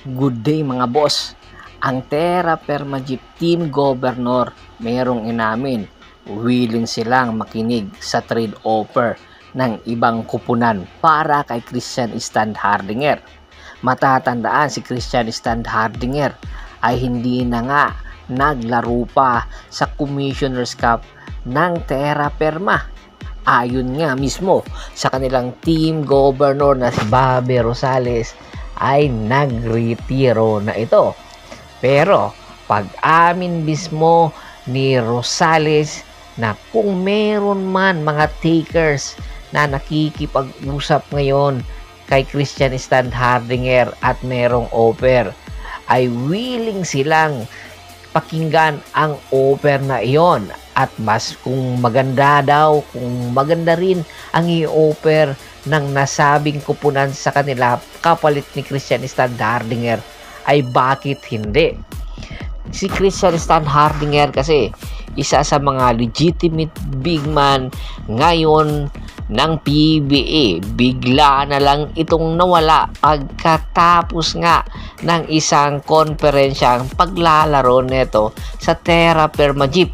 Good day mga boss. Ang Terra Perma Jeep Team Governor merong inamin, willing silang makinig sa trade offer ng ibang kupunan para kay Christian Standhardinger. Matatandaan si Christian Standhardinger ay hindi na nga naglaro pa sa Commissioner's Cup ng Terra Perma. Ayon nga mismo sa kanilang team governor na si Bobby Rosales ay nagretiro na ito. Pero pag-amin mismo ni Rosales na kung meron man mga takers na nakikipag-usap ngayon kay Christian Standhardinger at merong offer, ay willing silang pakinggan ang offer na iyon. At mas kung maganda daw, kung maganda rin ang i-offer ng nasabing kupunan sa kanila kapalit ni Christian Standhardinger, ay bakit hindi? Si Christian Standhardinger kasi isa sa mga legitimate big man ngayon ng PBA. Bigla na lang itong nawala pagkatapos nga ng isang konferensyang paglalaro nito sa Terra Perma Jeep.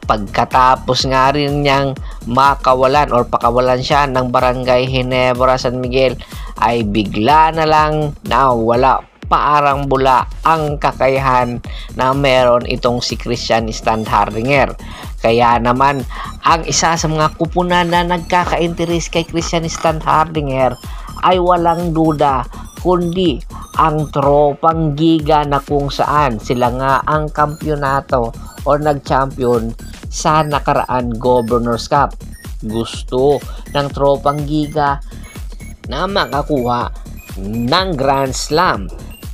Pagkatapos nga rin niyang makawalan or pakawalan siya ng Barangay Ginebra San Miguel, ay bigla na lang nawala, parang bula ang kakayahan na meron itong si Christian Standhardinger. Kaya naman ang isa sa mga kupunan na nagkaka-interest kay Christian Standhardinger ay walang duda kundi ang Tropang Giga, na kung saan sila nga ang kampyonato or nag-champion sa nakaraan Governor's Cup. Gusto ng Tropang Giga na makakuha ng Grand Slam.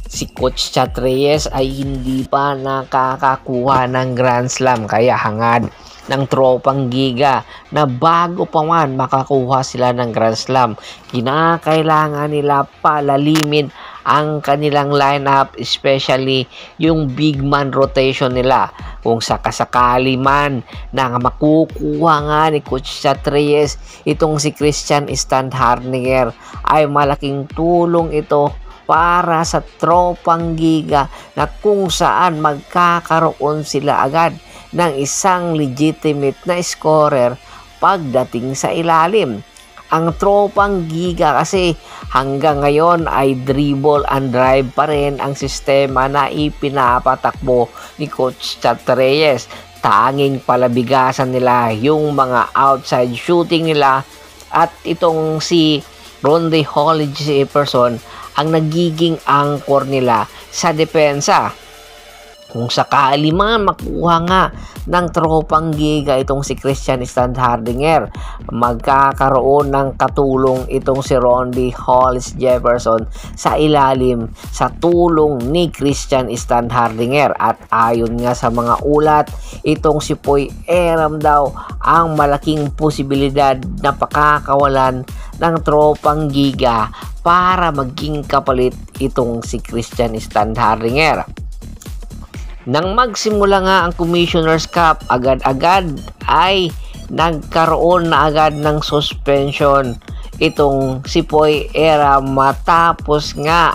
Si Coach Chat Reyes ay hindi pa nakakakuha ng Grand Slam, kaya hangad ng Tropang Giga na bago pa man makakuha sila ng Grand Slam, kinakailangan nila palalimin ang kanilang lineup, especially yung big man rotation nila. Kung sakasakali man na makukuha nga ni Coach Chat Reyes itong si Christian Standhardinger, ay malaking tulong ito para sa Tropang Giga, na kung saan magkakaroon sila agad ng isang legitimate na scorer pagdating sa ilalim. Ang Tropang Giga kasi hanggang ngayon ay dribble and drive pa rin ang sistema na ipinapatakbo ni Coach Chat Reyes. Tanging palabigasan nila yung mga outside shooting nila, at itong si Ronde Holly Jefferson ang nagiging anchor nila sa depensa. Kung sakali man makuha nga ng Tropang Giga itong si Christian Standhardinger, magkakaroon ng katulong itong si Ronde Hollis Jefferson sa ilalim sa tulong ni Christian Standhardinger. At ayon nga sa mga ulat, itong si Poy Eram daw ang malaking posibilidad na pakakawalan ng Tropang Giga para maging kapalit itong si Christian Standhardinger. Nang magsimula nga ang Commissioner's Cup, agad-agad ay nagkaroon na agad ng suspension itong si Poy Eram matapos nga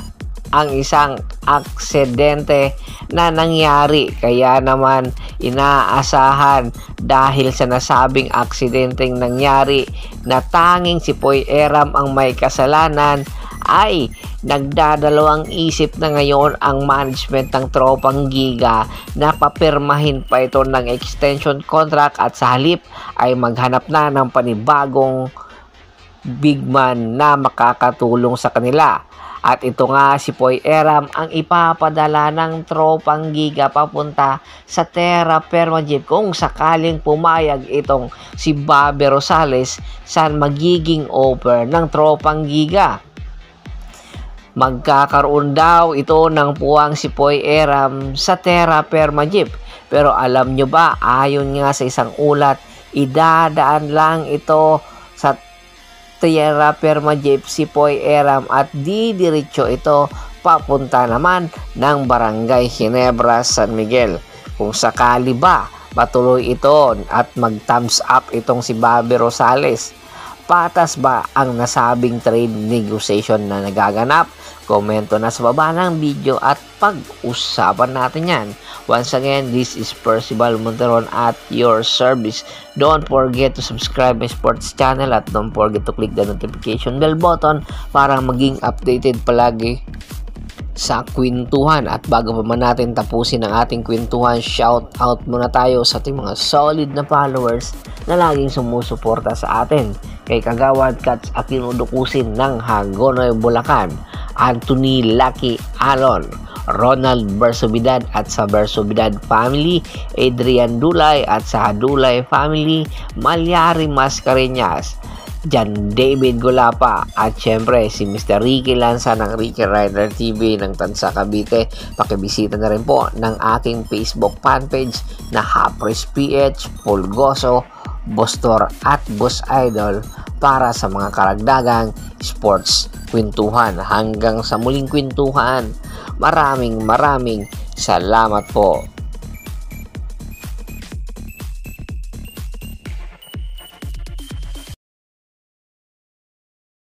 ang isang aksidente na nangyari. Kaya naman inaasahan dahil sa nasabing aksidenteng nangyari na tanging si Poy Eram ang may kasalanan, ay nagdadalawang isip na ngayon ang management ng Tropang Giga na papirmahin pa ito ng extension contract, at sa halip ay maghanap na ng panibagong big man na makakatulong sa kanila. At ito nga si Poy Eram ang ipapadala ng Tropang Giga papunta sa Terra Perma Jeep kung sakaling pumayag itong si Bobby Rosales sa magiging offer ng Tropang Giga. Magkakaroon daw ito ng puwang si Poy Eram sa Terra Perma Jeep. Pero alam nyo ba, ayon nga sa isang ulat, idadaan lang ito sa Terra Perma Jeep si Poy Eram at didiretso ito papunta naman ng Barangay Ginebra San Miguel. Kung sakali ba matuloy ito at mag-thumbs up itong si Bobby Rosales, Patas ba ang nasabing trade negotiation na nagaganap? Komento na sa baba ng video at pag-usapan natin yan. Once again, this is Percival Monteron at your service. Don't forget to subscribe my sports channel at don't forget to click the notification bell button para maging updated palagi sa kwentuhan. At bago pa man natin tapusin ang ating kwentuhan, shout out muna tayo sa ating mga solid na followers na laging sumusuporta sa atin. Kay Kagawad Cats Aquino Dukusin ng Hagonoy, Bulacan, Anthony Lucky Alon, Ronald Bersobidad at sa Bersobidad family, Adrian Dulay at sa Dulay family, Malyari Mascareñas, Jan David Golapa at syempre si Mr. Ricky Lanza ng Ricky Rider TV ng Tansa Cavite. Pakibisita na rin po ng aking Facebook fanpage na Hapres PH, Pulgoso, Bostor at Boss Idol para sa mga karagdagang sports kwentuhan. Hanggang sa muling kwentuhan, maraming salamat po.